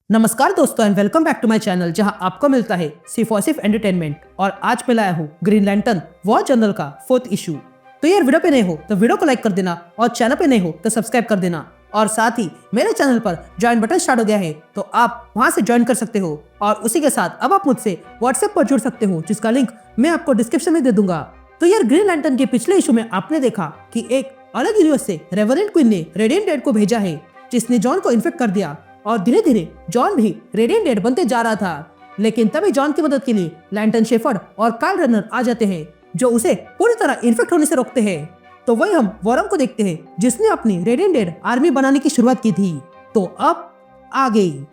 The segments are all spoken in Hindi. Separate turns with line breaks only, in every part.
नमस्कार दोस्तों and welcome back to my channel जहां आपको मिलता है सिर्फ और सिर्फ एंटरटेनमेंट। और आज मैं लाया हूं ग्रीन लैंटर्न वॉर जनरल का 4th इशू। तो यार वीडियो पे नए हो तो वीडियो को लाइक कर देना और चैनल पे नए हो तो सब्सक्राइब कर देना। और साथ ही मेरे चैनल पर ज्वाइन बटन स्टार्ट हो गया है तो आप वहां से ज्वाइन कर सकते हो। और उसी के साथ अब आप मुझसे व्हाट्सएप पर जुड़ सकते हो जिसका लिंक मैं आपको डिस्क्रिप्शन में दे दूंगा। तो यार ग्रीन लैंटर्न के पिछले इशू में आपने देखा कि एक अलग यूनिवर्स से रेवरेंट क्वीन ने रेडिएंट डेड को भेजा है जिसने जॉन को इन्फेक्ट कर दिया और धीरे धीरे जॉन भी रेडिएंट डेड बनते जा रहा था। लेकिन तभी जॉन की मदद के लिए लैंटर्न शेफर्ड और कार्ल रनर आ जाते हैं जो उसे पूरी तरह इन्फेक्ट होने से रोकते हैं। तो वही हम वॉरम को देखते हैं जिसने अपनी रेडिएंट डेड आर्मी बनाने की शुरुआत की थी। तो अब आ गई।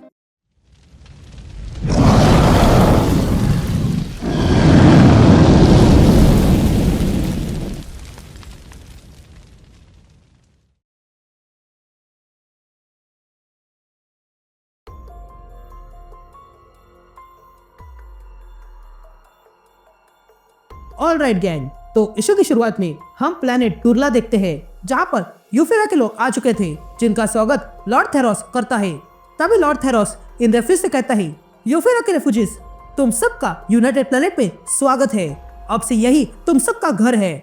ऑल राइट गैंग, तो इशू की शुरुआत में हम प्लेनेट टूरला देखते हैं जहाँ पर यूफेरा के लोग आ चुके थे जिनका स्वागत लॉर्ड थेरोस करता है। तभी लॉर्ड थेरोस इन रेफ्यूज से कहता है, यूफेरा के रेफ्यूजीज, तुम सबका यूनाइटेड प्लेनेट में स्वागत है। अब से यही तुम सबका घर है।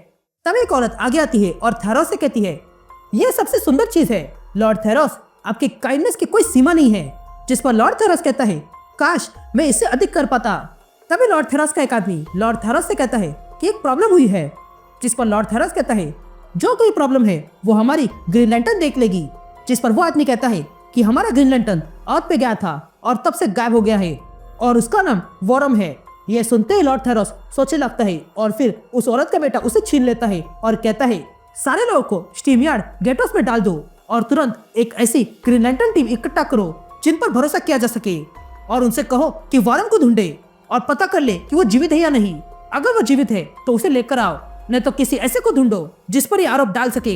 तभी एक औरत आगे आती है और थेरोस से कहती है, यह सबसे सुंदर चीज है लॉर्ड थेरोस, आपकी काइंडनेस की कोई सीमा नहीं है। जिस पर लॉर्ड थेरोस कहता है, काश मैं इससे अधिक कर पाता। तभी लॉर्ड थेरोस का एक आदमी लॉर्ड थेरोस से कहता है कि एक प्रॉब्लम हुई है। जिस पर लॉर्ड थेरोस कहता है, जो कोई प्रॉब्लम है वो हमारी ग्रीन लैंटर्न देख लेगी। जिस पर वो आदमी कहता है कि हमारा ग्रीन लैंटर्न अर्थ पे गया था और तब से गायब हो गया है और उसका नाम वॉरम है। यह सुनते ही लॉर्ड थेरोस सोचने लगता है और फिर उस औरत का बेटा उसे छीन लेता है और कहता है, सारे लोगों को स्टीम यार्ड गेटोस में डाल दो और तुरंत एक ऐसी ग्रीन लैंटर्न टीम इकट्ठा करो जिन पर भरोसा किया जा सके और उनसे कहो कि वॉरम को ढूंढे और पता कर ले कि वो जीवित है या नहीं। अगर वो जीवित है तो उसे लेकर आओ, नहीं तो किसी ऐसे को ढूंढो जिस पर ये आरोप डाल सके,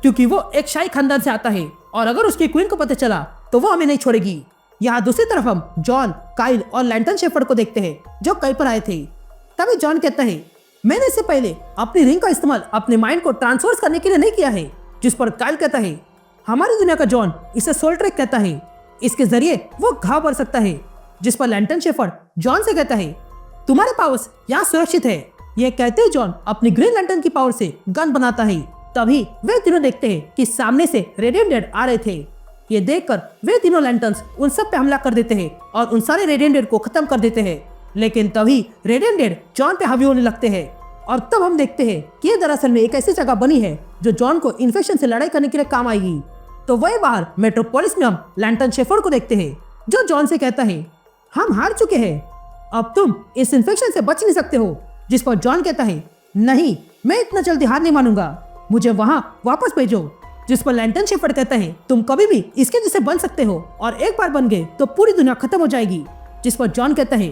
क्योंकि वो एक शाही खानदान से आता है और अगर उसकी क्वीन को पता चला तो वो हमें नहीं छोड़ेगी। यहाँ दूसरी तरफ हम जॉन, काइल और लैंटर्न शेफर्ड को देखते हैं जो कहीं पर आए थे। तभी जॉन कहता है, मैंने इससे पहले अपनी रिंग का इस्तेमाल अपने माइंड को ट्रांसफर करने के लिए नहीं किया है। जिस पर काइल कहता है, हमारी दुनिया का जॉन इसे सोल ट्रैक कहता है, इसके जरिए वो घाव भर सकता है। जिस पर लैंटर्न शेफर्ड जॉन से कहता है, तुम्हारे पावर्स यहाँ सुरक्षित है। ये कहते ही जॉन अपनी ग्रीन लैंटर्न की पावर से गन बनाता है। तभी वे तीनों देखते हैं कि सामने से रेडिएंट डेड आ रहे थे। ये देखकर वे तीनों लैंटर्न्स उन सब पे हमला कर देते हैं और उन सारे रेडिएंट डेड को खत्म कर देते हैं। लेकिन तभी रेडिएंट डेड जॉन पे हावी होने लगते हैं और तब हम देखते हैं कि ये दरअसल में एक ऐसी जगह बनी है जो जॉन को इन्फेक्शन से लड़ाई करने के लिए काम आएगी। तो वही बाहर मेट्रोपोलिस में हम लैंटर्न शेफर्ड को देखते हैं जो जॉन से कहता है, हम हार चुके हैं, अब तुम इस इन्फेक्शन से बच नहीं सकते हो। जिस पर जॉन कहता है, नहीं, मैं इतना जल्दी हार नहीं मानूंगा, मुझे वहां वापस भेजो। जिस पर लैंटर्न शेफर्ड कहता है, तुम कभी भी इसके जैसे बन सकते हो और एक बार बन गए तो पूरी दुनिया खत्म हो जाएगी। जिस पर जॉन कहता है,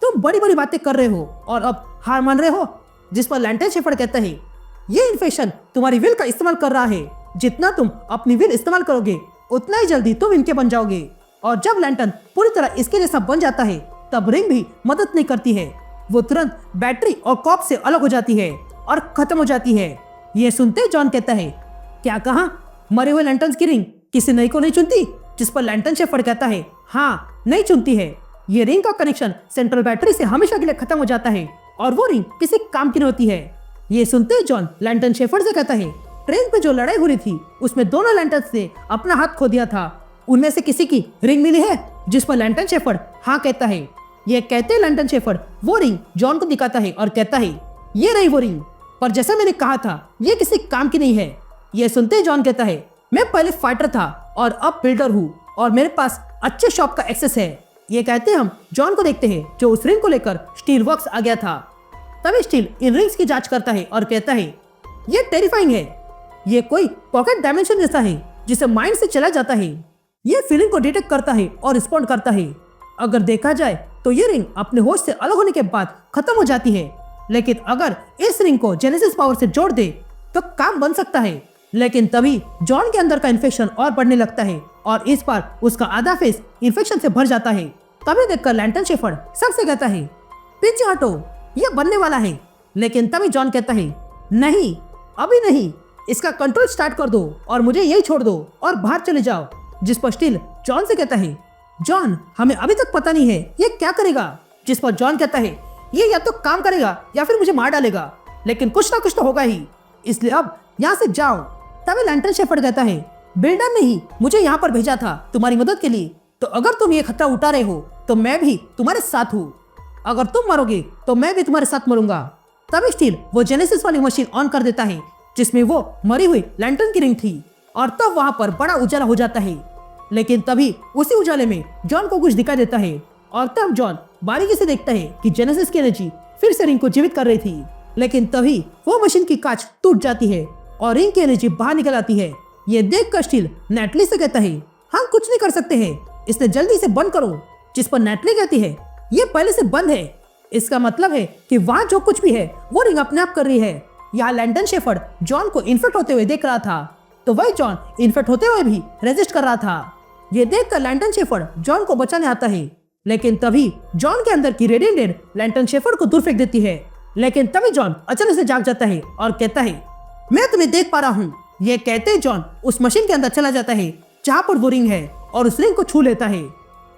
तुम बड़ी बड़ी बातें कर रहे हो और अब हार मान रहे हो। जिस पर लैंटर्न शेफर्ड कहता है, ये इन्फेक्शन तुम्हारी विल का इस्तेमाल कर रहा है, जितना तुम अपनी विल इस्तेमाल करोगे उतना ही जल्दी तुम इनके बन जाओगे। और जब लैंटर्न पूरी तरह इसके जैसा बन जाता है तब रिंग भी मदद नहीं करती है, वो तुरंत बैटरी और कॉप से अलग हो जाती है और खत्म हो जाती है। ये सुनते जॉन कहता है, क्या कहा, मरे हुए लैंटर्न्स की रिंग किसी नई को नहीं चुनती। जिस पर लैंटर्न शेफर्ड कहता है, हाँ, नहीं चुनती है। ये रिंग का कनेक्शन सेंट्रल बैटरी से हमेशा के लिए खत्म हो जाता है और वो रिंग किसी काम की नहीं होती है। ये सुनते जॉन लैंटर्न शेफर्ड से कहता है, ट्रेन पे जो लड़ाई हो रही थी उसमें दोनों लैंटर्न्स ने अपना हाथ खो दिया था, उनमें से किसी की रिंग मिली है। जिस पर लैंटर्न शेफर्ड हाँ कहता है। ये कहते लैंटर्न शेफर्ड वो रिंग जॉन को दिखाता है और कहता है, ये रही वो रिंग, पर जैसा मैंने कहा था ये किसी काम की नहीं है। ये सुनते जॉन कहता है, मैं पहले फाइटर था और अब बिल्डर हूँ और मेरे पास अच्छे शॉप का एक्सेस है। ये कहते हम जॉन को देखते हैं जो उस रिंग को लेकर स्टील वर्क्स आ गया था। तभी स्टील इन रिंग्स की जांच करता है और कहता है, ये टेरिफाइंग है, ये कोई पॉकेट डायमेंशन जैसा है जिसे माइंड से चला जाता है। ये फीलिंग को डिटेक्ट करता है और रिस्पॉन्ड करता है। अगर देखा जाए तो ये रिंग अपने होश से अलग होने के बाद खत्म हो जाती है, लेकिन अगर इस रिंग को जेनेसिस पावर से जोड़ दे तो काम बन सकता है। लेकिन तभी जॉन के अंदर का इन्फेक्शन और बढ़ने लगता है और इस बार उसका आधा फेस इन्फेक्शन से भर जाता है। तभी देखकर लैंटर्न शेफर्ड सबसे कहता है, पीछे हटो, ये बनने वाला है। लेकिन तभी जॉन कहता है, नहीं, अभी नहीं, इसका कंट्रोल स्टार्ट कर दो और मुझे यही छोड़ दो और बाहर चले जाओ। जिस पर स्टील जॉन से कहता है, जॉन, हमें अभी तक पता नहीं है ये क्या करेगा। जिस पर जॉन कहता है ये या तो काम करेगा या फिर मुझे मार डालेगा, लेकिन कुछ ना कुछ तो होगा ही, इसलिए अब यहाँ से जाओ। तभी लैंटर्न शेफर्ड कहता है बिल्डर ने ही मुझे यहाँ पर भेजा था तुम्हारी मदद के लिए, तो अगर तुम ये खतरा उठा रहे हो तो मैं भी तुम्हारे साथ हूँ। अगर तुम मरोगे तो मैं भी तुम्हारे साथ मरूंगा। तभी स्टील वो जेनेसिस वाली मशीन ऑन कर देता है जिसमें वो मरी हुई लैंटर्न की रिंग थी, और तब वहां पर बड़ा उजाला हो जाता है। लेकिन तभी उसी उजाले में जॉन को कुछ दिखाई देता है, और तब जॉन बारीकी से देखता है कि जेनेसिस की एनर्जी फिर से रिंग को जीवित कर रही थी। लेकिन तभी वो मशीन की कांच टूट जाती है और रिंग की एनर्जी बाहर निकल आती है। ये देखकर स्टील नेटली से कहता है हम कुछ नहीं कर सकते हैं, इसलिए जल्दी से बंद करो। जिस पर नेटली कहती है ये पहले से बंद है, इसका मतलब है कि वहाँ जो कुछ भी है वो रिंग अपने आप कर रही है। यहाँ लैंटर्न शेफर्ड जॉन को इन्फेक्ट होते हुए देख रहा था, तो वही जॉन इन्फेक्ट होते हुए भी रेजिस्ट कर रहा था। ये देखकर लैंटर्न शेफर्ड जॉन को बचाने आता है, लेकिन तभी जॉन के अंदर की रेडिएंट रेड लैंटर्न शेफर्ड को दूर फेंक देती है। लेकिन तभी जॉन अचानक से जाग जाता है और कहता है मैं तुम्हें देख पा रहा हूँ। ये कहते ही जॉन उस मशीन के अंदर चला जाता है जहाँ पर वो रिंग है, और उस रिंग को छू लेता है।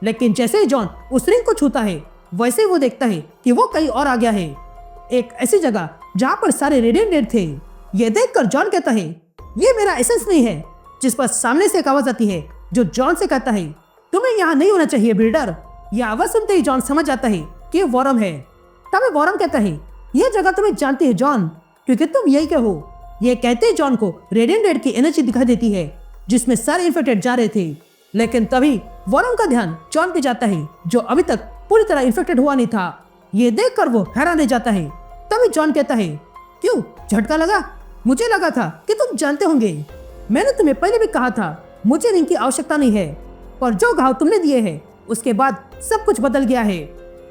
लेकिन जैसे ही जॉन उस रिंग को छूता है वैसे ही वो देखता है कि वो कहीं और आ गया है, एक ऐसी जगह जहाँ पर सारे रेडिएंट रेड थे। ये देखकर जॉन कहता है ये मेरा एसेंस नहीं है। जिस पर सामने से एक आवाज आती है जो जॉन से कहता है तुम्हें यहाँ नहीं होना चाहिए बिल्डर। यह आवाज सुनते ही जॉन समझ जाता है कि वॉरम है। तभी वॉरम कहता है यह जगह तुम्हें जानती है जॉन, क्योंकि तुम यही के हो। ये कहते ही जॉन को रेडिएंट रेड की एनर्जी दिखाई देती है जिसमें सारे इन्फेक्टेड जा रहे थे। लेकिन तभी वॉरम का ध्यान जॉन पे जाता है जो अभी तक पूरी तरह इन्फेक्टेड हुआ नहीं था। ये देखकर वो हैरान रह जाता है। तभी जॉन कहता है क्यों, झटका लगा? मुझे लगा था कि तुम जानते होंगे। मैंने तुम्हें पहले भी कहा था मुझे रिंग की आवश्यकता नहीं है, पर जो घाव तुमने दिए हैं उसके बाद सब कुछ बदल गया है।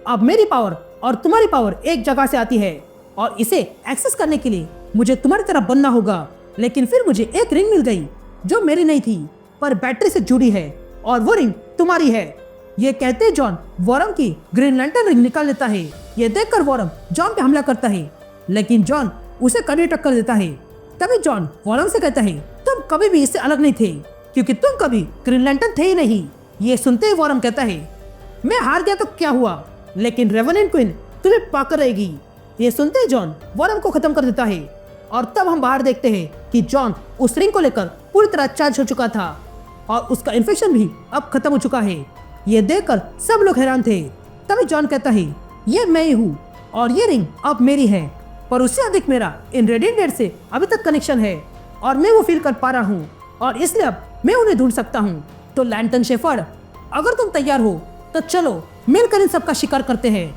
अब मेरी पावर और तुम्हारी पावर एक जगह से आती है, और इसे एक्सेस करने के लिए मुझे तुम्हारी तरह बनना होगा। लेकिन फिर मुझे एक रिंग मिल गई जो मेरी नहीं थी, पर बैटरी से जुड़ी है, और वो रिंग तुम्हारी है। ये कहते जॉन वॉरम की ग्रीन लैंटर्न रिंग निकाल लेता है। ये देखकर वॉरम जॉन पे हमला करता है, लेकिन जॉन उसे कड़ी टक्कर देता है। तभी जॉन वॉरम से कहता है तुम कभी भी इससे अलग नहीं थे, क्योंकि तुम कभी ग्रीन लैंटर्न थे ही नहीं। ये सुनते ही वॉरम कहता है मैं हार गया तो क्या हुआ, लेकिन रेवेनेंट क्वीन तुम्हें पाकर रहेगी। ये सुनते ही जॉन वॉरम को खत्म कर देता है, और तब हम बाहर देखते हैं कि जॉन उस रिंग को लेकर पूरी तरह चार्ज हो चुका था, और उसका इन्फेक्शन भी अब खत्म हो चुका है। ये देखकर सब लोग हैरान थे। तभी जॉन कहता है ये मैं ही हूँ, और ये रिंग अब मेरी है, पर उससे अधिक मेरा इन रेडिएंट रेड से अभी तक कनेक्शन है, और मैं वो फील कर पा रहा हूँ, और इसलिए अब मैं उन्हें ढूंढ सकता हूँ। तो लैंटर्न शेफर्ड, अगर तुम तैयार हो तो चलो मिलकर इन सबका शिकार करते हैं।